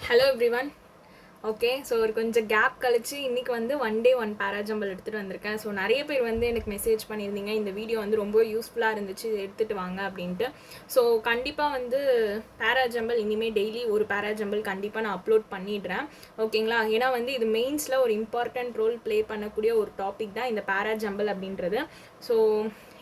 Hello everyone. Okay so ஒரு கொஞ்சம் gap கழிச்சு இன்றைக்கி வந்து ஒன் டே ஒன் பேராஜம்பிள் எடுத்துகிட்டு வந்திருக்கேன். ஸோ நிறைய பேர் வந்து எனக்கு மெசேஜ் பண்ணியிருந்தீங்க, இந்த வீடியோ வந்து ரொம்ப யூஸ்ஃபுல்லாக இருந்துச்சு, எடுத்துகிட்டு வாங்க அப்படின்ட்டு. ஸோ கண்டிப்பாக வந்து பேராஜம்பிள் இனிமேல் டெய்லி ஒரு பேராஜம்பிள் கண்டிப்பாக நான் அப்லோட் பண்ணிடுறேன். ஓகேங்களா? ஏன்னா வந்து இது மெயின்ஸில் ஒரு இம்பார்ட்டன்ட் ரோல் ப்ளே பண்ணக்கூடிய ஒரு டாபிக் தான் இந்த பேராஜம்பிள் அப்படின்றது. ஸோ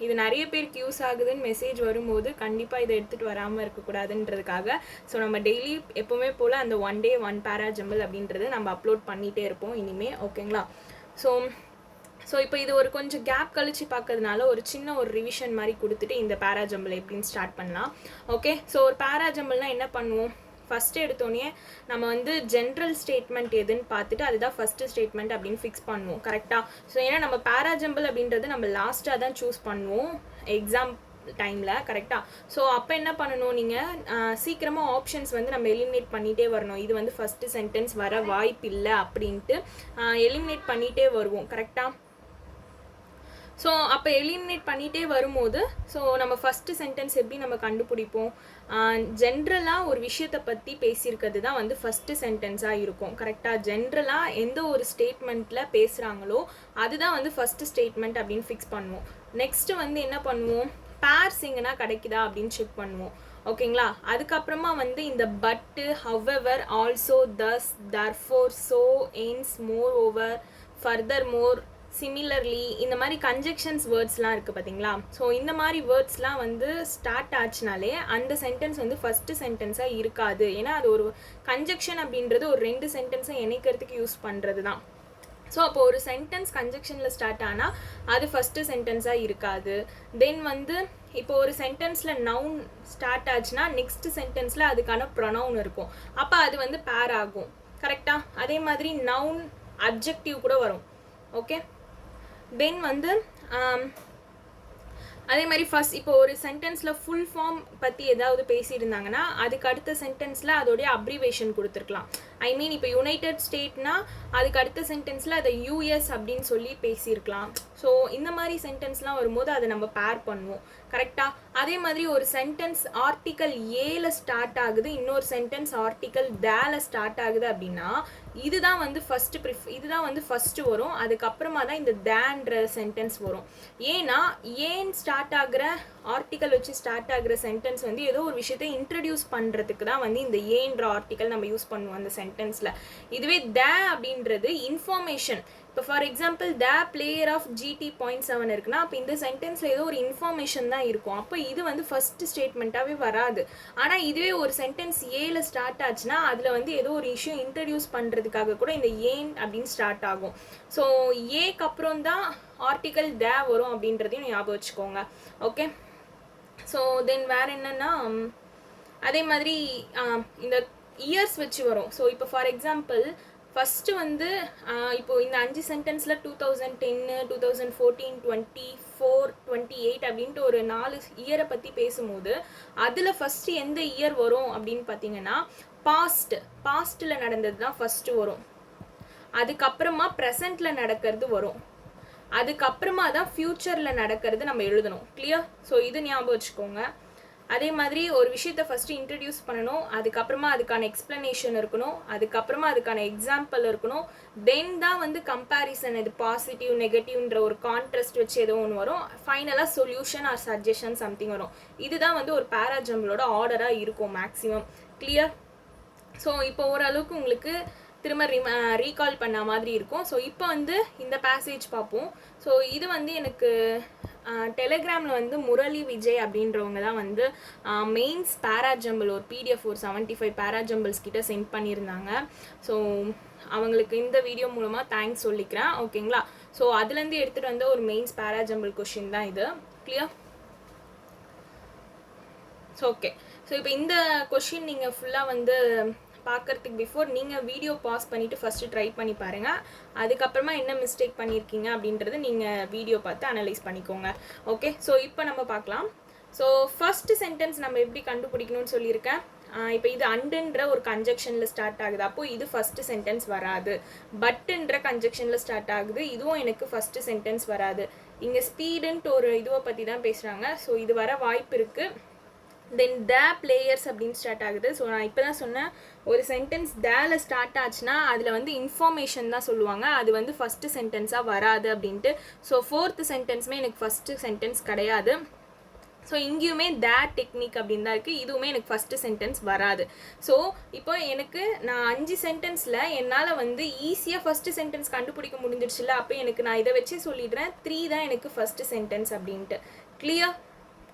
இது நிறைய பேருக்கு யூஸ் ஆகுதுன்னு மெசேஜ் வரும்போது கண்டிப்பாக இதை எடுத்துகிட்டு வராமல் இருக்கக்கூடாதுன்றதுக்காக ஸோ நம்ம டெய்லி எப்போவுமே போல் அந்த ஒன் டே ஒன் பேராஜம்பிள் அப்படின்றது நம்ம அப்லோட் பண்ணிகிட்டே இருப்போம் இனிமேல். ஓகேங்களா? ஸோ இப்போ இது ஒரு கொஞ்சம் கேப் கழிச்சு பார்க்கறதுனால ஒரு சின்ன ஒரு ரிவிஷன் மாதிரி கொடுத்துட்டு இந்த பேராஜம்பிள் எப்படின்னு ஸ்டார்ட் பண்ணலாம். ஓகே, ஸோ ஒரு பேராஜம்பிள்னால் என்ன பண்ணுவோம்? ஃபஸ்ட்டு எடுத்தோடனே நம்ம வந்து ஜென்ரல் ஸ்டேட்மெண்ட் எதுன்னு பார்த்துட்டு அதுதான் ஃபஸ்ட்டு ஸ்டேட்மெண்ட் அப்படின்னு ஃபிக்ஸ் பண்ணுவோம். கரெக்டாக? ஸோ ஏன்னா நம்ம பேராஜம்பிள் அப்படின்றது நம்ம லாஸ்ட்டாக தான் சூஸ் பண்ணுவோம் எக்ஸாம் டைமில். கரெக்டாக? ஸோ அப்போ என்ன பண்ணணும், நீங்கள் சீக்கிரமாக ஆப்ஷன்ஸ் வந்து நம்ம எலிமினேட் பண்ணிகிட்டே வரணும். இது வந்து ஃபஸ்ட்டு சென்டென்ஸ் வர வாய்ப்பு இல்லை அப்படின்ட்டு எலிமினேட் பண்ணிகிட்டே வருவோம். கரெக்டாக? ஸோ அப்போ எலிமினேட் பண்ணிகிட்டே வரும்போது ஸோ நம்ம ஃபஸ்ட்டு சென்டென்ஸ் எப்படி நம்ம கண்டுபிடிப்போம்? ஜென்ரலாக ஒரு விஷயத்தை பற்றி பேசியிருக்கிறது தான் வந்து ஃபஸ்ட்டு சென்டென்ஸாக இருக்கும். கரெக்டாக? ஜென்ரலாக எந்த ஒரு ஸ்டேட்மெண்ட்டில் பேசுகிறாங்களோ அதுதான் வந்து ஃபஸ்ட்டு ஸ்டேட்மெண்ட் அப்படின்னு ஃபிக்ஸ் பண்ணுவோம். நெக்ஸ்ட்டு வந்து என்ன பண்ணுவோம்? பேர்ஸ் எங்கன்னா கிடைக்குதா அப்படின்னு செக் பண்ணுவோம். ஓகேங்களா? அதுக்கப்புறமா வந்து இந்த but, however, also, thus, therefore, so, hence, moreover, furthermore, similarly, இந்த மாதிரி கன்ஜெக்ஷன்ஸ் வேர்ட்ஸ்லாம் இருக்குது பார்த்தீங்களா? ஸோ இந்த மாதிரி வேர்ட்ஸ்லாம் வந்து ஸ்டார்ட் ஆச்சுனாலே அந்த சென்டென்ஸ் வந்து ஃபஸ்ட்டு சென்டென்ஸாக இருக்காது. ஏன்னா அது ஒரு கன்ஜெக்ஷன் அப்படின்றது ஒரு ரெண்டு சென்டென்ஸை இணைக்கிறதுக்கு யூஸ் பண்ணுறது தான். ஸோ அப்போ ஒரு சென்டென்ஸ் கன்ஜெக்ஷனில் ஸ்டார்ட் ஆனால் அது ஃபஸ்ட்டு சென்டென்ஸாக இருக்காது. தென் வந்து இப்போ ஒரு சென்டென்ஸில் நவுன் ஸ்டார்ட் ஆச்சுன்னா நெக்ஸ்ட் சென்டென்ஸில் அதுக்கான ப்ரொனவுன் இருக்கும். அப்போ அது வந்து பேர் ஆகும். கரெக்டாக? அதே மாதிரி நவுன் அப்ஜெக்டிவ் கூட வரும். ஓகே, தென் வந்து அதே மாதிரி ஃபஸ்ட் இப்போ ஒரு சென்டென்ஸில் ஃபுல் ஃபார்ம் பற்றி ஏதாவது பேசியிருந்தாங்கன்னா அதுக்கு அடுத்த சென்டென்ஸில் அதோடைய அப்ரிவேஷன் கொடுத்துருக்கலாம். ஐ மீன் இப்போ யுனைடெட் ஸ்டேட்னா அதுக்கு அடுத்த சென்டென்ஸில் அதை யூஎஸ் அப்படின்னு சொல்லி பேசியிருக்கலாம். ஸோ இந்த மாதிரி சென்டென்ஸ்லாம் வரும்போது அதை நம்ம பேர் பண்ணுவோம். கரெக்டாக? அதே மாதிரி ஒரு சென்டென்ஸ் ஆர்டிக்கல் ஏல ஸ்டார்ட் ஆகுது, இன்னொரு சென்டென்ஸ் ஆர்டிக்கல் தேல ஸ்டார்ட் ஆகுது அப்படின்னா இதுதான் வந்து இதுதான் வந்து ஃபஸ்ட்டு வரும். அதுக்கப்புறமா தான் இந்த தேன்ற சென்டென்ஸ் வரும். ஏன்னா ஏன் ஸ்டார்ட் ஆகிற ஆர்டிக்கல் வச்சு ஸ்டார்ட் ஆகிற சென்டென்ஸ் வந்து ஏதோ ஒரு விஷயத்தை இன்ட்ரடியூஸ் பண்ணுறதுக்கு தான் வந்து இந்த ஏன்ற ஆர்டிக்கல் நம்ம யூஸ் பண்ணுவோம் அந்த சென்டென்ஸில். இதுவே த அப்படின்றது இன்ஃபர்மேஷன். இப்போ for example the player of GT.7 இருக்குன்னா அப்போ இந்த சென்டென்ஸில் ஏதோ ஒரு இன்ஃபர்மேஷன் தான் இருக்கும். அப்போ இது வந்து ஃபஸ்ட்டு ஸ்டேட்மெண்ட்டாகவே வராது. ஆனால் இதுவே ஒரு சென்டென்ஸ் ஏல ஸ்டார்ட் ஆச்சுன்னா அதில் வந்து ஏதோ ஒரு இஷ்யூ இன்ட்ரடியூஸ் பண்ணுறதுக்காக கூட இந்த ஏன் அப்படின்னு ஸ்டார்ட் ஆகும். ஸோ ஏக்கு அப்புறம் தான் ஆர்டிக்கல் த வரும் அப்படின்றதையும் ஞாபகம் வச்சுக்கோங்க. ஓகே, ஸோ தென் வேறு என்னென்னா அதே மாதிரி இந்த இயர்ஸ் வச்சு வரும். ஸோ இப்போ ஃபார் எக்ஸாம்பிள் ஃபஸ்ட்டு வந்து இப்போ இந்த 5 சென்டென்ஸில் 2010, 2014, 24, 28 அப்படின்ட்டு ஒரு 4 இயரை பற்றி பேசும்போது அதில் ஃபஸ்ட்டு எந்த இயர் வரும் அப்படின்னு பார்த்தீங்கன்னா பாஸ்ட்டில் நடந்தது தான் ஃபஸ்ட்டு வரும். அதுக்கப்புறமா ப்ரெசண்ட்டில் நடக்கிறது வரும். அதுக்கப்புறமா தான் ஃப்யூச்சரில் நடக்கிறது நம்ம எழுதணும். கிளியர்? ஸோ இது ஞாபகம் வச்சுக்கோங்க. அதே மாதிரி ஒரு விஷயத்தை ஃபஸ்ட்டு இன்ட்ரடியூஸ் பண்ணணும், அதுக்கப்புறமா அதுக்கான எக்ஸ்ப்ளனேஷன் இருக்கணும், அதுக்கப்புறமா அதுக்கான எக்ஸாம்பிள் இருக்கணும், தென் தான் வந்து கம்பேரிசன், இது பாசிட்டிவ் நெகட்டிவ்ன்ற ஒரு கான்ட்ராஸ்ட் வச்சு ஏதோ ஒன்று வரும், ஃபைனலாக சொல்யூஷன் ஆர் சஜஷன் சம்திங் வரும். இதுதான் வந்து ஒரு பேராஜம்பிளோட ஆர்டராக இருக்கும் மேக்ஸிமம். கிளியர்? ஸோ இப்போ ஓரளவுக்கு உங்களுக்கு திரும்ப ரீகால் பண்ண மாதிரி இருக்கும். ஸோ இப்போ வந்து இந்த பேசேஜ் பார்ப்போம். ஸோ இது வந்து எனக்கு டெலிகிராமில் வந்து முரளி விஜய் அப்படின்றவங்க தான் வந்து மெயின்ஸ் பேராஜம்பிள் ஒரு PDF ஒரு 75 பேராஜம்பிள்ஸ் கிட்ட சென்ட் பண்ணியிருந்தாங்க. ஸோ அவங்களுக்கு இந்த வீடியோ மூலமாக தேங்க்ஸ் சொல்லிக்கிறேன். ஓகேங்களா? ஸோ அதுலேருந்து எடுத்துகிட்டு வந்த ஒரு மெயின்ஸ் பேராஜம்பிள் கொஷின் தான் இது. கிளியர்? ஸோ ஓகே, ஸோ இப்போ இந்த கொஷின் நீங்கள் ஃபுல்லாக வந்து பார்க்குறதுக்கு பிஃபோர் நீங்கள் வீடியோ பாஸ் பண்ணிவிட்டு ஃபஸ்ட்டு ட்ரை பண்ணி பாருங்கள். அதுக்கப்புறமா என்ன மிஸ்டேக் பண்ணியிருக்கீங்க அப்படின்றது நீங்கள் வீடியோ பார்த்து அனலைஸ் பண்ணிக்கோங்க. ஓகே, ஸோ இப்போ நம்ம பார்க்கலாம். ஸோ ஃபஸ்ட்டு சென்டென்ஸ் நம்ம எப்படி கண்டுபிடிக்கணும்னு சொல்லியிருக்கேன். இப்போ இது அண்டுன்ற ஒரு கன்ஜெக்ஷனில் ஸ்டார்ட் ஆகுது, அப்போது இது ஃபஸ்ட்டு சென்டென்ஸ் வராது. பட்டுன்ற கன்ஜெக்ஷனில் ஸ்டார்ட் ஆகுது, இதுவும் எனக்கு ஃபஸ்ட்டு சென்டென்ஸ் வராது. இங்கே ஸ்பீடுன்ட்டு ஒரு இதுவை பற்றி தான் பேசுகிறாங்க. ஸோ இது வர வாய்ப்பு இருக்குது. தென் த பிளேயர்ஸ் அப்படின்னு ஸ்டார்ட் ஆகுது. ஸோ நான் இப்போ தான் சொன்னேன், ஒரு சென்டென்ஸ் தேல ஸ்டார்ட் ஆச்சுன்னா அதில் வந்து இன்ஃபர்மேஷன் தான் சொல்லுவாங்க, அது வந்து ஃபஸ்ட்டு சென்டென்ஸாக வராது அப்படின்ட்டு. ஸோ ஃபோர்த்து சென்டென்ஸுமே எனக்கு ஃபஸ்ட்டு சென்டென்ஸ் கிடையாது. ஸோ இங்கேயுமே தேட் டெக்னிக் அப்படின்னு தான் இருக்குது, இதுவுமே எனக்கு ஃபஸ்ட்டு சென்டென்ஸ் வராது. ஸோ இப்போ எனக்கு நான் 5 சென்டென்ஸில் என்னால் வந்து ஈஸியாக ஃபஸ்ட்டு சென்டென்ஸ் கண்டுபிடிக்க முடிஞ்சிடுச்சுல, அப்போ எனக்கு நான் இதை வச்சே சொல்லிடுறேன் 3 தான் எனக்கு ஃபஸ்ட்டு சென்டென்ஸ் அப்படின்ட்டு. Clear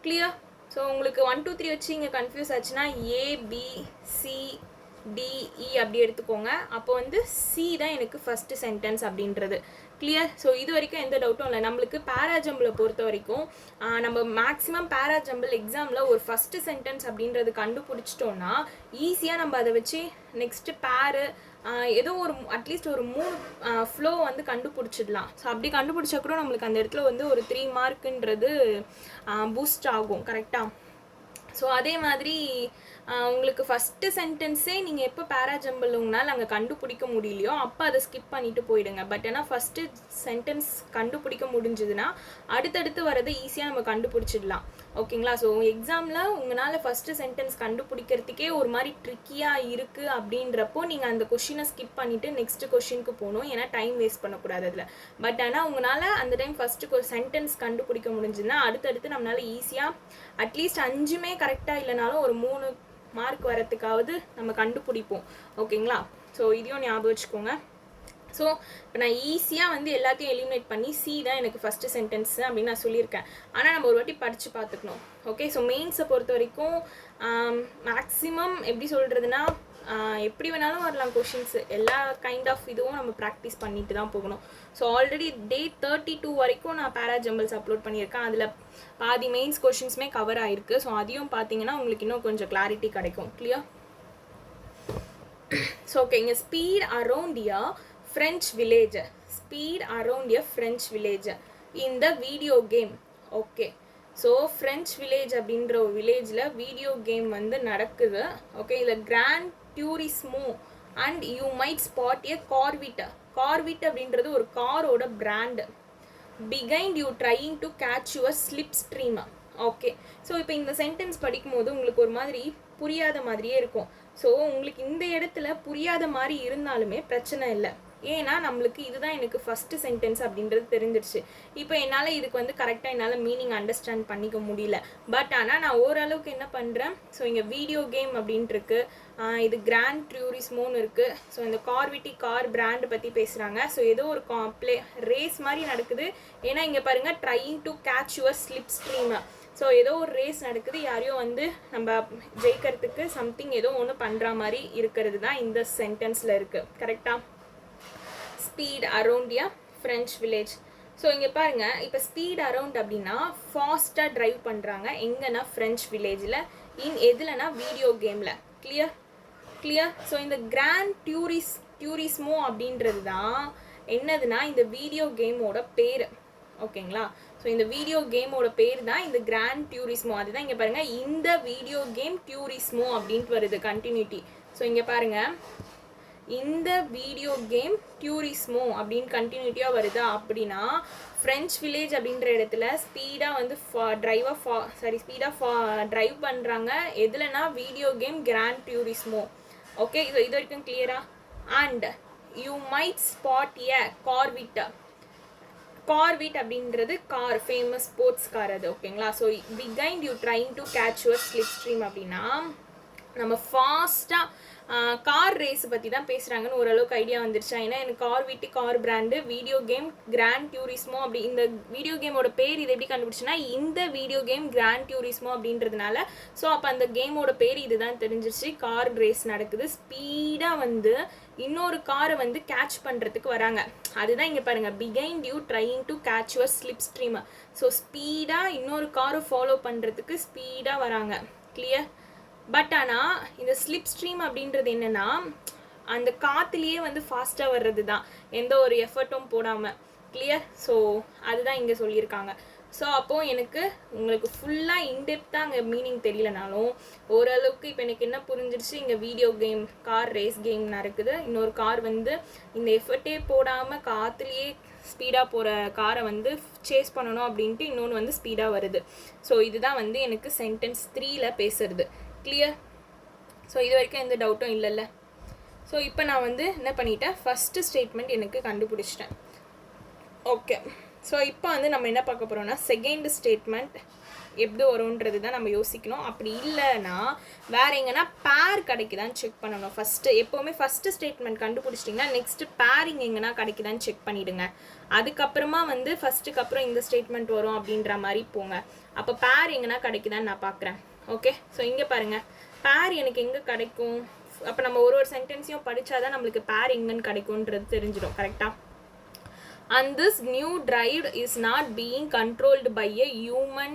clear. ஸோ உங்களுக்கு 1 2 3 வச்சு இங்கே கன்ஃபியூஸ் ஆச்சுன்னா ABCDE அப்படி எடுத்துக்கோங்க. அப்போ வந்து சி தான் எனக்கு ஃபஸ்ட்டு சென்டென்ஸ் அப்படின்றது. கிளியர். ஸோ இது வரைக்கும் எந்த டவுட்டும் இல்லை. நம்மளுக்கு பேராஜம்பிளை பொறுத்த வரைக்கும் நம்ம மேக்ஸிமம் பேராஜம்பிள் எக்ஸாமில் ஒரு ஃபஸ்ட்டு சென்டென்ஸ் அப்படின்றது கண்டுபிடிச்சிட்டோன்னா ஈஸியாக நம்ம அதை வச்சு நெக்ஸ்ட்டு பேரு ஏதோ ஒரு அட்லீஸ்ட் ஒரு 3 ஃப்ளோ வந்து கண்டுபிடிச்சிடலாம். ஸோ அப்படி கண்டுபிடிச்சா கூட நம்மளுக்கு அந்த இடத்துல வந்து ஒரு 3 மார்க்குன்றது பூஸ்ட் ஆகும். கரெக்டாக? ஸோ அதே மாதிரி உங்களுக்கு ஃபஸ்ட்டு சென்டென்ஸே நீங்கள் எப்போ பேராஜம்பிள் உங்களால் அங்கே கண்டுபிடிக்க முடியலையோ அப்போ அதை ஸ்கிப் பண்ணிவிட்டு போயிடுங்க. பட் ஆனால் ஃபஸ்ட்டு சென்டென்ஸ் கண்டுபிடிக்க முடிஞ்சதுன்னா அடுத்தடுத்து வரதை ஈஸியாக நம்ம கண்டுபிடிச்சிடலாம். ஓகேங்களா? ஸோ எக்ஸாமில் உங்களால் ஃபஸ்ட்டு சென்டென்ஸ் கண்டுபிடிக்கிறதுக்கே ஒரு மாதிரி ட்ரிக்கியாக இருக்குது அப்படின்றப்போ நீங்கள் அந்த கொஷினை ஸ்கிப் பண்ணிவிட்டு நெக்ஸ்ட்டு கொஷினுக்கு போகணும். ஏன்னா டைம் வேஸ்ட் பண்ணக்கூடாது அதில். பட் ஆனால் உங்களால் அந்த டைம் ஃபஸ்ட்டு சென்டென்ஸ் கண்டுபிடிக்க முடிஞ்சுதுன்னா அடுத்தடுத்து நம்மளால் ஈஸியாக அட்லீஸ்ட் 5மே கரெக்டாக இல்லைனாலும் ஒரு 3 மார்க் வரத்துக்காவது நம்ம கண்டுபிடிப்போம். ஓகேங்களா? ஸோ இதையும் ஞாபகம் வச்சுக்கோங்க. ஸோ இப்போ நான் ஈஸியாக வந்து எல்லாத்தையும் எலிமினேட் பண்ணி சி தான் எனக்கு ஃபஸ்ட்டு சென்டென்ஸ் அப்படின்னு நான் சொல்லியிருக்கேன். ஆனால் நம்ம ஒரு வாட்டி படித்து பார்த்துக்கணும். ஓகே? ஸோ மெயின்ஸை பொறுத்த வரைக்கும் மேக்ஸிமம் எப்படி சொல்கிறதுனா எப்படி வேணாலும் வரலாம் கொஷின்ஸு. எல்லா கைண்ட் ஆஃப் இதுவும் நம்ம ப்ராக்டிஸ் பண்ணிட்டு தான் போகணும். ஸோ ஆல்ரெடி டே 32 வரைக்கும் நான் பேராஜம்பிள்ஸ் அப்லோட் பண்ணியிருக்கேன். அதில் பாதி மெயின்ஸ் கொஷின்ஸுமே கவர் ஆகிருக்கு. ஸோ அதையும் பார்த்தீங்கன்னா உங்களுக்கு இன்னும் கொஞ்சம் கிளாரிட்டி கிடைக்கும். கிளியர்? ஸோ ஓகே, இங்கே speed around a French village. Speed around a French village இந்த video game. Okay, so French village அப்படின்ற ஒரு வில்லேஜில் வீடியோ கேம் வந்து நடக்குது. ஓகே, இதில் Gran Turismo and you might spot a Corvette. Corvette அப்படின்றது ஒரு காரோட brand. Behind you trying to catch your slipstream. Okay, so இப்போ இந்த சென்டென்ஸ் படிக்கும்போது உங்களுக்கு ஒரு மாதிரி புரியாத மாதிரியே இருக்கும். ஸோ உங்களுக்கு இந்த இடத்துல புரியாத மாதிரி இருந்தாலுமே பிரச்சனை இல்லை. ஏன்னா நம்மளுக்கு இதுதான் எனக்கு ஃபஸ்ட்டு சென்டென்ஸ் அப்படின்றது தெரிஞ்சிருச்சு. இப்போ என்னால் இதுக்கு வந்து கரெக்டாக என்னால் மீனிங் அண்டர்ஸ்டாண்ட் பண்ணிக்க முடியல. பட் ஆனால் நான் ஓரளவுக்கு என்ன பண்ணுறேன், ஸோ இங்கே வீடியோ கேம் அப்படின்ட்டு இருக்கு, இது கிராண்ட் டியூரிஸ்மோன்னு இருக்குது. ஸோ இந்த கார்விட்டி கார் பிராண்டு பற்றி பேசுகிறாங்க. ஸோ ஏதோ ஒரு ரேஸ் மாதிரி நடக்குது. ஏன்னா இங்கே பாருங்கள், drying to catch your slipstream. So ஏதோ ஒரு ரேஸ் நடக்குது, யாரையோ வந்து நம்ம ஜெயிக்கிறதுக்கு சம்திங் ஏதோ ஒன்று பண்ணுற மாதிரி இருக்கிறது தான் இந்த சென்டென்ஸில் இருக்குது. கரெக்டாக? Speed around a French village. So இங்கே பாருங்கள், இப்போ ஸ்பீட் அரவுண்ட் அப்படின்னா ஃபாஸ்ட்டாக ட்ரைவ் பண்ணுறாங்க. எங்கன்னா ஃப்ரெஞ்ச் வில்லேஜில். எதுலனா வீடியோ கேமில். Clear clear. ஸோ இந்த கிராண்ட் டியூரிஸ்மோ அப்படின்றது தான் என்னதுன்னா இந்த வீடியோ கேமோட பேர். ஓகேங்களா? ஸோ இந்த வீடியோ கேமோட பேர் தான் இந்த கிராண்ட் டியூரிஸ்மோ. அதுதான் இங்கே பாருங்கள், இந்த வீடியோ கேம் டியூரிஸ்மோ அப்படின்ட்டு வருது கண்டினியூட்டி. ஸோ இங்கே பாருங்கள், இந்த வீடியோ கேம் டியூரிஸ்மோ அப்படின்னு கண்டினியூட்டியாக வருதா அப்படின்னா ஃப்ரெஞ்ச் வில்லேஜ் அப்படின்ற இடத்துல ஸ்பீடாக வந்து ஸ்பீடாக ட்ரைவ் பண்ணுறாங்க. எதுலனா வீடியோ கேம் கிராண்ட் டியூரிஸ்மோ. ஓகே, இது வரைக்கும் கிளியரா? And you might spot a கார்விட். Corvette அப்படின்றது கார், ஃபேமஸ் ஸ்போர்ட்ஸ் கார் அது. ஓகேங்களா? So behind you trying to catch your slip stream அப்படின்னா நம்ம ஃபாஸ்ட்டாக கார் ரேஸ் பற்றி தான் பேசுகிறாங்கன்னு ஓரளவுக்கு ஐடியா வந்துருச்சா? ஏன்னா எனக்கு கார்விட்டி car brand, video game Gran Turismo. அப்படி இந்த வீடியோ கேமோட பேர் இது எப்படி கண்டுபிடிச்சுன்னா இந்த வீடியோ கேம் கிராண்ட் டியூரிஸ்மோ அப்படின்றதுனால. ஸோ அப்போ அந்த கேமோட பேர் இதுதான் தெரிஞ்சிருச்சு. கார் ரேஸ் நடக்குது, ஸ்பீடாக வந்து இன்னொரு காரை வந்து கேட்ச் பண்ணுறதுக்கு வராங்க. அதுதான் இங்கே பாருங்கள், behind you trying to catch your slipstream. So ஸ்பீடாக இன்னொரு காரை ஃபாலோ பண்ணுறதுக்கு ஸ்பீடாக வராங்க. கிளியர்? பட் ஆனால் இந்த ஸ்லிப் ஸ்ட்ரீம் அப்படின்றது என்னென்னா அந்த காற்றுலேயே வந்து ஃபாஸ்ட்டாக வர்றது தான், எந்த ஒரு எஃபர்ட்டும் போடாமல். கிளியர்? ஸோ அதுதான் இங்கே சொல்லியிருக்காங்க. ஸோ அப்போது எனக்கு உங்களுக்கு ஃபுல்லாக இன்டெப்த்தாக அங்கே மீனிங் தெரியலனாலும் ஓரளவுக்கு இப்போ எனக்கு என்ன புரிஞ்சிருச்சு, இங்கே video game car race game நடக்குது. இன்னொரு கார் வந்து இந்த எஃபர்ட்டே போடாமல் காற்றுலேயே ஸ்பீடாக போகிற காரை வந்து சேஸ் பண்ணணும் அப்படின்ட்டு இன்னொன்று வந்து ஸ்பீடாக வருது. ஸோ இதுதான் வந்து எனக்கு சென்டென்ஸ் 3ல் பேசுறது. கிளியர்? ஸோ இது வரைக்கும் எந்த டவுட்டும் இல்லைல்ல. ஸோ இப்போ நான் வந்து என்ன பண்ணிட்டேன், ஃபஸ்ட்டு ஸ்டேட்மெண்ட் எனக்கு கண்டுபிடிச்சிட்டேன். ஓகே, ஸோ இப்போ வந்து நம்ம என்ன பார்க்க போகிறோம்னா செகண்ட் ஸ்டேட்மெண்ட் எப்படி வரும்ன்றது தான் நம்ம யோசிக்கணும். அப்படி இல்லைன்னா வேறு எங்கன்னா பேர் கிடைக்குதான்னு செக் பண்ணணும். ஃபஸ்ட்டு எப்போவுமே ஃபஸ்ட்டு ஸ்டேட்மெண்ட் கண்டுபிடிச்சிட்டிங்கன்னா நெக்ஸ்ட்டு பேரிங் எங்கன்னா கிடைக்குதான்னு செக் பண்ணிவிடுங்க. அதுக்கப்புறமா வந்து ஃபஸ்ட்டுக்கு அப்புறம் இந்த ஸ்டேட்மெண்ட் வரும் அப்படின்ற மாதிரி போங்க. அப்போ பேர் எங்கன்னா கிடைக்குதான்னு நான் பார்க்குறேன். ஓகே, ஸோ இங்கே பாருங்கள், பேர் எனக்கு எங்கே கிடைக்கும். அப்போ நம்ம ஒரு சென்டென்ஸையும் படித்தாதான் நம்மளுக்கு பேர் எங்கன்னு கிடைக்கும்ன்றது தெரிஞ்சிடும். கரெக்டாக? And this new drive is not being controlled by a human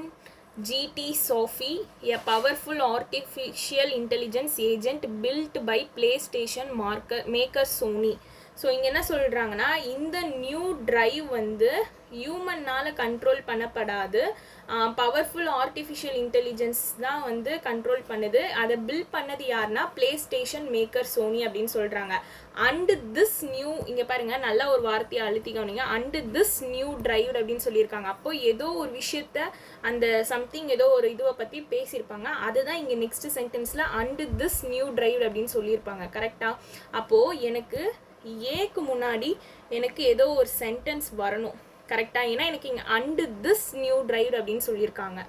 GT Sophie, a powerful artificial intelligence agent built by PlayStation maker Sony. So இங்கே என்ன சொல்கிறாங்கன்னா, இந்த நியூ ட்ரைவ் வந்து ஹியூமன்னால் கண்ட்ரோல் பண்ணப்படாது, பவர்ஃபுல் ஆர்டிஃபிஷியல் இன்டெலிஜென்ஸ் தான் வந்து கண்ட்ரோல் பண்ணுது. அதை build பண்ணது யாருன்னா PlayStation மேக்கர் சோனி அப்படின்னு சொல்கிறாங்க. அண்டு திஸ் நியூ, இங்கே பாருங்கள் நல்லா ஒரு வார்த்தையை அழுத்தி கவனிங்க, அண்டு திஸ் நியூ ட்ரைவ் அப்படின்னு சொல்லியிருக்காங்க. அப்போது ஏதோ ஒரு விஷயத்த அந்த சம்திங் ஏதோ ஒரு இதுவை பற்றி பேசியிருப்பாங்க. அதுதான் இங்கே நெக்ஸ்ட் சென்டென்ஸில் அண்டு திஸ் நியூ ட்ரைவ் அப்படின்னு சொல்லியிருப்பாங்க. கரெக்டாக? அப்போது எனக்கு ஏக்கு முன்னாடி எனக்கு ஏதோ ஒரு சென்டென்ஸ் வரணும். கரெக்டாக? ஏன்னா எனக்கு இங்கே அண்டு திஸ் நியூ ட்ரைவ் அப்படின்னு சொல்லியிருக்காங்க.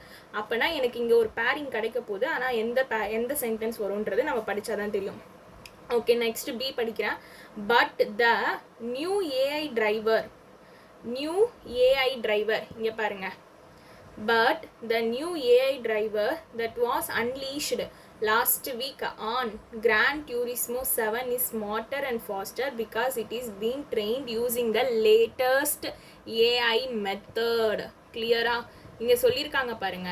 அப்போனா எனக்கு இங்கே ஒரு பேரிங் கிடைக்க போகுது. ஆனால் எந்த சென்டென்ஸ் வரும்ன்றது நம்ம படித்தாதான் தெரியும். ஓகே, நெக்ஸ்ட் பி படிக்கிறேன். But the new AI driver இங்கே பாருங்க, but the new AI driver that was unleashed last week on Gran Turismo 7 is smarter and faster because it is being trained using the latest AI method. Clear-ஆ? இங்கே சொல்லியிருக்காங்க பாருங்க.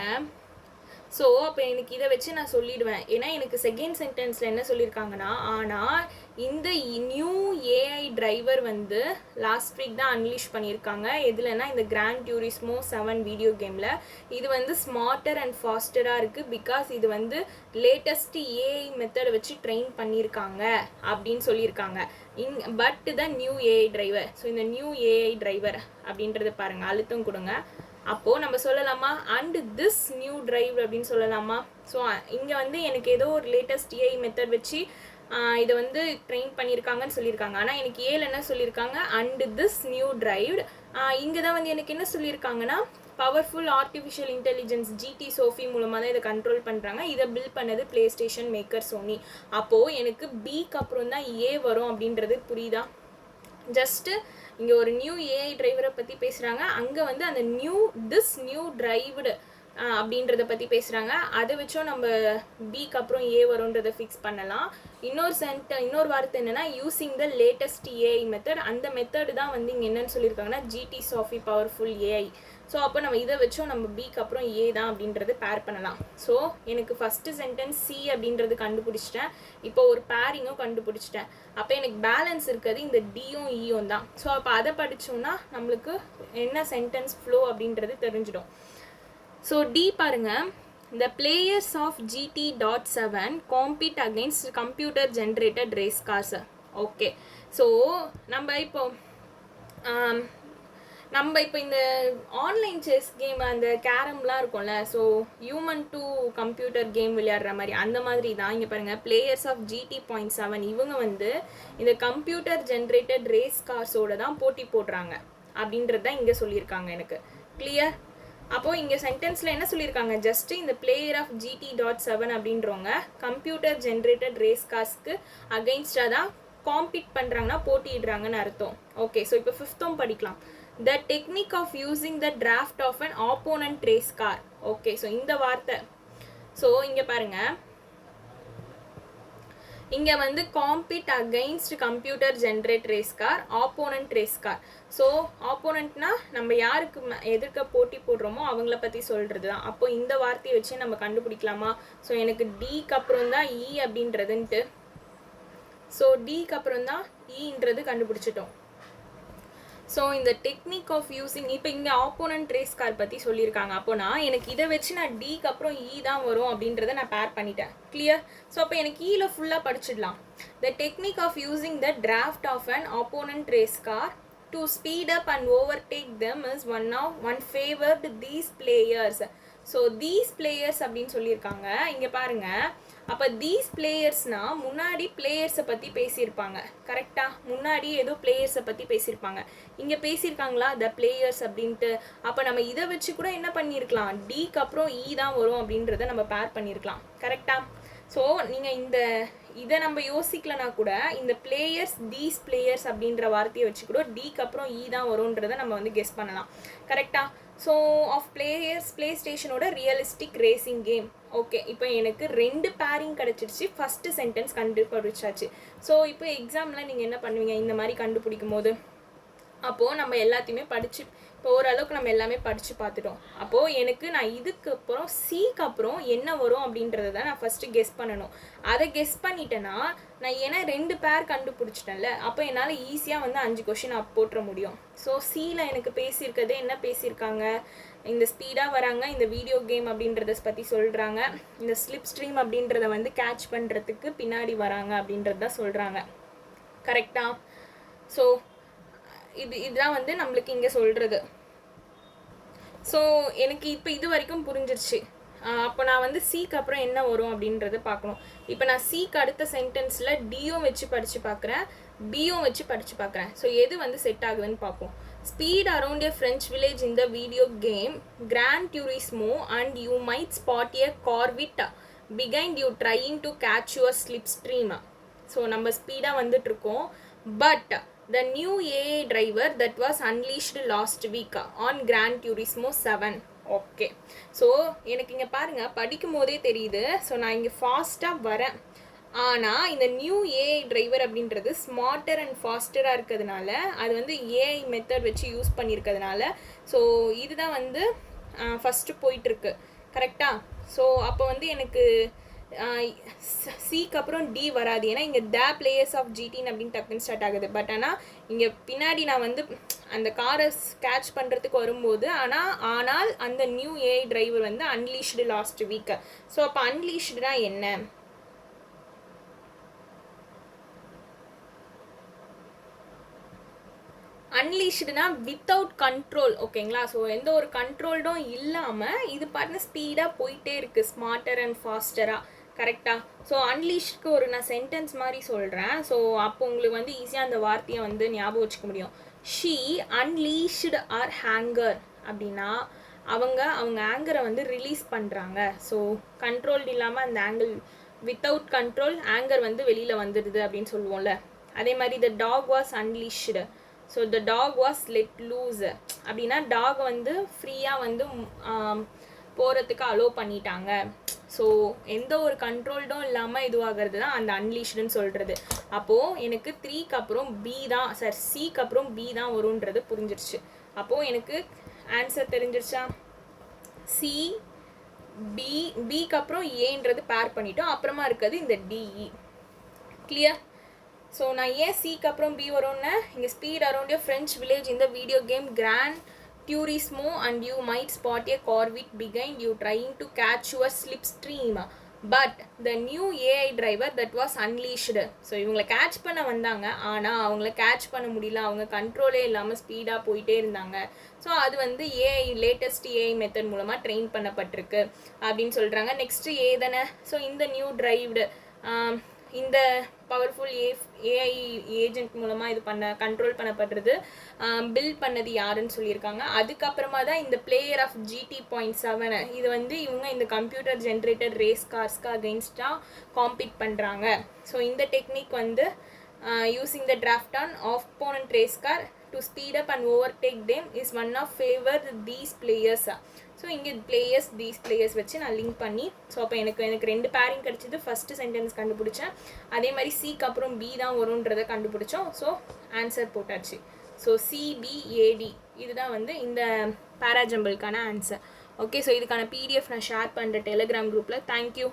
So அப்போ எனக்கு இதை வச்சு நான் சொல்லிடுவேன். ஏன்னா எனக்கு செகண்ட் சென்டென்ஸில் என்ன சொல்லியிருக்காங்கன்னா, ஆனால் இந்த நியூ ஏஐ டிரைவர் வந்து லாஸ்ட் வீக் தான் அன்லீஷ் பண்ணியிருக்காங்க. எதுலன்னா இந்த கிராண்ட் டியூரிஸ்மோ 7 வீடியோ கேமில். இது வந்து ஸ்மார்ட்டர் அண்ட் ஃபாஸ்டராக இருக்குது பிகாஸ் இது வந்து லேட்டஸ்ட் ஏஐ மெத்தடை வச்சு ட்ரெயின் பண்ணியிருக்காங்க அப்படின்னு சொல்லியிருக்காங்க. But the new AI driver. So இந்த நியூ ஏஐ டிரைவர் அப்படின்றத பாருங்கள், அழுத்தம் கொடுங்க. அப்போது நம்ம சொல்லலாமா அண்ட் திஸ் நியூ டிரைவ் அப்படின்னு சொல்லலாமா? ஸோ இங்கே வந்து எனக்கு ஏதோ ஒரு லேட்டஸ்ட் ஏஐ மெத்தட் வச்சு இதை வந்து ட்ரெயின் பண்ணியிருக்காங்கன்னு சொல்லியிருக்காங்க. ஆனால் எனக்கு ஏல என்ன சொல்லியிருக்காங்க, அண்ட் திஸ் நியூ டிரைவ். இங்கே தான் வந்து எனக்கு என்ன சொல்லியிருக்காங்கன்னா, powerful artificial intelligence GT Sophy மூலமாக தான் இதை கண்ட்ரோல் பண்ணுறாங்க. இதை பில்ட் பண்ணது PlayStation மேக்கர் சோனி. அப்போது எனக்கு பிக்கு அப்புறம் தான் ஏ வரும் அப்படின்றது புரியுதா? ஜஸ்ட்டு இங்கே ஒரு நியூ ஏஐ டிரைவரை பற்றி பேசுகிறாங்க, அங்கே வந்து அந்த திஸ் நியூ டிரைவ்டு அப்படின்றத பற்றி பேசுகிறாங்க. அதை வச்சும் நம்ம பிக்கு அப்புறம் ஏ வரும்ன்றதை ஃபிக்ஸ் பண்ணலாம். இன்னொரு வார்த்தை என்னென்னா using the latest AI method. அந்த மெத்தடு தான் வந்து இங்கே என்னென்னு சொல்லியிருக்காங்கன்னா GT Sophy powerful AI. So அப்போ நம்ம இதை வச்சும் நம்ம பிக்கு அப்புறம் ஏ தான் அப்படின்றது பேர் பண்ணலாம். ஸோ எனக்கு ஃபஸ்ட்டு சென்டென்ஸ் சி அப்படின்றது கண்டுபிடிச்சிட்டேன். இப்போ ஒரு பேரிங்கும் கண்டுபிடிச்சிட்டேன். அப்போ எனக்கு பேலன்ஸ் இருக்கிறது இந்த டியும் ஈயும் தான். ஸோ அப்போ அதை படித்தோம்னா நம்மளுக்கு என்ன சென்டென்ஸ் ஃப்ளோ அப்படின்றது தெரிஞ்சிடும். ஸோ டி பாருங்கள், the players of GT.7 compete against computer generated race cars. Okay, so நம்ம இப்போ இந்த ஆன்லைன் செஸ் கேம் அந்த கேரம்லாம் இருக்கும்ல, so human to computer game விளையாடுற மாதிரி அந்த மாதிரி தான். இங்கே பாருங்கள், பிளேயர்ஸ் ஆஃப் GT.7 இவங்க வந்து இந்த கம்ப்யூட்டர் ஜென்ரேட்டட் ரேஸ் கார்ஸோட தான் போட்டி போடுறாங்க அப்படின்றது தான் இங்கே சொல்லியிருக்காங்க எனக்கு. கிளியர்? அப்போது இங்கே சென்டென்ஸில் என்ன சொல்லியிருக்காங்க, ஜஸ்ட்டு இந்த பிளேயர் ஆஃப் GT.7 அப்படின்றவங்க கம்ப்யூட்டர் ஜென்ரேட்டட் ரேஸ் கார்ஸ்க்கு அகெயின்ஸ்டாக தான் காம்பீட் பண்ணுறாங்கன்னா போட்டிடுறாங்கன்னு அர்த்தம். ஓகே, ஸோ இப்போ 5th படிக்கலாம். The technique of using the draft of an opponent race car. Okay, so இந்த வார்த்தை. ஸோ இங்கே பாருங்கள், இங்கே வந்து compete against computer generate race car, opponent race car. So ஆப்போனண்ட்னா நம்ம யாருக்கு எதிர்க்க போட்டி போடுறோமோ அவங்கள பற்றி சொல்கிறது தான். அப்போ இந்த வார்த்தையை வச்சு நம்ம கண்டுபிடிக்கலாமா? ஸோ எனக்கு டிக்கு அப்புறம் தான் இ அப்படின்றதுன்ட்டு, ஸோ டிக்கு அப்புறம் தான் ஈன்றது கண்டுபிடிச்சிட்டோம். ஸோ இந்த டெக்னிக் ஆஃப் யூஸிங், இப்போ இங்கே ஆப்போனன்ட் ரேஸ் கார் பற்றி சொல்லியிருக்காங்க. அப்போனா எனக்கு இதை வச்சு நான் டிக்கு அப்புறம் இ தான் வரும் அப்படின்றத நான் பேர் பண்ணிட்டேன். கிளியர்? ஸோ அப்போ எனக்கு ஈல ஃபுல்லாக படிச்சிடலாம். The technique of using the draft of an opponent race car to speed up and overtake them is one favored these players. So these players அப்படின்னு சொல்லியிருக்காங்க. இங்கே பாருங்க, அப்போ these பிளேயர்ஸ்னா முன்னாடி பிளேயர்ஸை பற்றி பேசியிருப்பாங்க. கரெக்டாக முன்னாடி ஏதோ பிளேயர்ஸை பற்றி பேசியிருப்பாங்க. இங்கே பேசியிருக்காங்களா த பிளேயர்ஸ் அப்படின்ட்டு. அப்போ நம்ம இதை வச்சு கூட என்ன பண்ணியிருக்கலாம், டிக்கு அப்புறம் இ தான் வரும் அப்படின்றத நம்ம பேர் பண்ணியிருக்கலாம். கரெக்டாக. ஸோ நீங்கள் இதை நம்ம யோசிக்கலனா கூட இந்த பிளேயர்ஸ் தீஸ் பிளேயர்ஸ் அப்படின்ற வார்த்தையை வச்சு கூட டிக்கு அப்புறம் இ தான் வரும்ன்றதை நம்ம வந்து கெஸ் பண்ணலாம். கரெக்டாக. ஸோ ஆஃப் பிளேயர்ஸ் பிளே ஸ்டேஷனோட ரியலிஸ்டிக் ரேசிங் கேம். ஓகே, இப்போ எனக்கு 2 பேரிங் கிடச்சிருச்சு. ஃபஸ்ட்டு சென்டென்ஸ் கண்டுபிடிச்சாச்சு. ஸோ இப்போ எக்ஸாமில் நீங்கள் என்ன பண்ணுவீங்க இந்த மாதிரி கண்டுபிடிக்கும் போது? அப்போது நம்ம எல்லாத்தையுமே படித்து இப்போ ஓரளவுக்கு நம்ம எல்லாமே படித்து பார்த்துட்டோம். அப்போது எனக்கு நான் இதுக்கு அப்புறம் சிக்கு அப்புறம் என்ன வரும் அப்படின்றத தான் நான் ஃபஸ்ட்டு கெஸ் பண்ணணும். அதை கெஸ் பண்ணிட்டேன்னா நான் ஏன்னா 2 பேர் கண்டுபிடிச்சிட்டேன்ல, அப்போ என்னால் ஈஸியாக வந்து 5 கொஷின் போட்டுற முடியும். ஸோ சியில் எனக்கு பேசியிருக்கிறது என்ன பேசியிருக்காங்க, இந்த ஸ்பீடாக வராங்க, இந்த வீடியோ கேம் அப்படின்றத பற்றி சொல்கிறாங்க, இந்த ஸ்லிப் ஸ்ட்ரீம் அப்படின்றத வந்து கேட்ச் பண்ணுறதுக்கு பின்னாடி வராங்க அப்படின்றது தான் சொல்கிறாங்க. கரெக்டாக. ஸோ இதுதான் வந்து நம்மளுக்கு இங்கே சொல்கிறது. ஸோ எனக்கு இப்போ இது வரைக்கும் புரிஞ்சிருச்சு. அப்போ நான் வந்து சிக்கு அப்புறம் என்ன வரும் அப்படின்றத பார்க்கணும். இப்போ நான் சிக்கு அடுத்த சென்டென்ஸில் டியும் வச்சு படித்து பார்க்குறேன், பியும் வச்சு படித்து பார்க்குறேன். ஸோ எது வந்து செட் ஆகுதுன்னு பார்ப்போம். Speed around a French village in the video game Gran Turismo and you might spot a Corvette behind you trying to catch your slipstream. So நம்ம ஸ்பீடாக வந்துட்டுருக்கோம். But the new AI driver that was unleashed last week on Gran Turismo 7. Okay, so எனக்கு இங்கே பாருங்கள் படிக்கும் போதே தெரியுது. So நான் இங்கே ஃபாஸ்ட்டாக வரேன். ஆனால் இந்த நியூ ஏஐ டிரைவர் அப்படின்றது ஸ்மார்ட்டர் அண்ட் ஃபாஸ்டராக இருக்கிறதுனால, அது வந்து ஏஐ மெத்தட் வச்சு யூஸ் பண்ணியிருக்கிறதுனால, ஸோ இதுதான் வந்து ஃபஸ்ட்டு போயிட்டுருக்கு. கரெக்டாக. ஸோ அப்போ வந்து எனக்கு சிக்கு அப்புறம் டி வராது, ஏன்னா இங்கே த பிளேயர்ஸ் ஆஃப் ஜிடின் அப்படின்னு டக்குன்னு ஸ்டார்ட் ஆகுது. பட் ஆனால் இங்கே பின்னாடி நான் வந்து அந்த காரை கேட்ச் பண்ணுறதுக்கு வரும்போது ஆனால் அந்த நியூ ஏஐ டிரைவர் வந்து அன்லீஷ்டு லாஸ்ட் வீக். ஸோ அப்போ அன்லீஷ்டுனா என்ன? அன்லீஷ்டுனா வித்தவுட் கண்ட்ரோல். ஓகேங்களா. ஸோ எந்த ஒரு கண்ட்ரோல்டும் இல்லாமல் இது பாருங்க ஸ்பீடாக போயிட்டே இருக்குது, ஸ்மார்ட்டர் அண்ட் ஃபாஸ்டராக. கரெக்டாக. ஸோ அன்லீஷ்க்கு ஒரு நான் சென்டென்ஸ் மாதிரி சொல்கிறேன். ஸோ அப்போ உங்களுக்கு வந்து ஈஸியாக அந்த வார்த்தையை வந்து ஞாபகம் வச்சுக்க முடியும். ஷீ அன்லீஷ்டு ஆர் ஹேங்கர் அப்படின்னா அவங்க ஆங்கரை வந்து ரிலீஸ் பண்ணுறாங்க. ஸோ கண்ட்ரோல் இல்லாமல் அந்த ஆங்கிள் வித்தவுட் கண்ட்ரோல் ஆங்கர் வந்து வெளியில் வந்துடுது அப்படின்னு சொல்லுவோம்ல. அதே மாதிரி the dog was unleashed. So the dog was let loose அப்படின்னா டாக் வந்து ஃப்ரீயாக வந்து போகிறதுக்கு அலோவ் பண்ணிட்டாங்க. ஸோ எந்த ஒரு கண்ட்ரோல்டும் இல்லாமல் இதுவாகிறது தான் அந்த அன்லீஷ்டுன்னு சொல்கிறது. அப்போது எனக்கு 3க்கு அப்புறம் பி தான் சார், சிக்கு அப்புறம் பி தான் வரும்ன்றது புரிஞ்சிருச்சு. அப்போது எனக்கு ஆன்சர் தெரிஞ்சிருச்சா? சி பிக்கு அப்புறம் ஏன்றது பேர் பண்ணிட்டோம். அப்புறமா இருக்கிறது இந்த டிஇ. கிளியர். ஸோ நான் ஏன் சிக்கு அப்புறம் பி வரும்னு, இங்கே speed around a French village இந்த video game Gran Turismo and you might spot a Corvette behind you trying to catch your slipstream but the new AI driver that was unleashed. So இவங்களை catch பண்ண வந்தாங்க, ஆனால் அவங்கள catch பண்ண முடியல, அவங்க கண்ட்ரோலே இல்லாமல் ஸ்பீடாக போயிட்டே இருந்தாங்க. ஸோ அது வந்து ஏஐ லேட்டஸ்ட் ஏஐ மெத்தட் மூலமாக ட்ரெயின் பண்ணப்பட்டிருக்கு அப்படின்னு சொல்கிறாங்க. நெக்ஸ்ட்டு ஏ தானே. ஸோ இந்த நியூ டிரைவ்டு இந்த பவர்ஃபுல் ஏஐ ஏஜென்ட் மூலமாக இது கண்ட்ரோல் பண்ணப்படுறது, பில்ட் பண்ணது யாருன்னு சொல்லியிருக்காங்க. அதுக்கப்புறமா தான் இந்த பிளேயர் ஆஃப் GT.7 இது வந்து இவங்க இந்த கம்ப்யூட்டர் ஜென்ரேட்டட் ரேஸ் கார்ஸ்க்கு அகெயின்ஸ்டாக காம்பீட் பண்ணுறாங்க. ஸோ இந்த டெக்னிக் வந்து using the draft on opponent race car to speed up and overtake them is one of favour these players. So இங்கே பிளேயர்ஸ் தீஸ் பிளேயர்ஸ் வச்சு நான் லிங்க் பண்ணி, ஸோ அப்போ எனக்கு 2 பேரிங் கிடச்சிது. ஃபஸ்ட்டு சென்டென்ஸ் கண்டுபிடிச்சேன், அதே மாதிரி சிக்கு அப்புறம் பி தான் வரும்ன்றதை கண்டுபிடிச்சோம். ஸோ ஆன்சர் போட்டாச்சு. ஸோ CBAD இதுதான் வந்து இந்த பேராஜம்பிளுக்கான ஆன்சர். ஓகே, ஸோ இதுக்கான PDF நான் ஷேர் பண்ணுறேன் டெலிகிராம் குரூப்பில். தேங்க்யூ.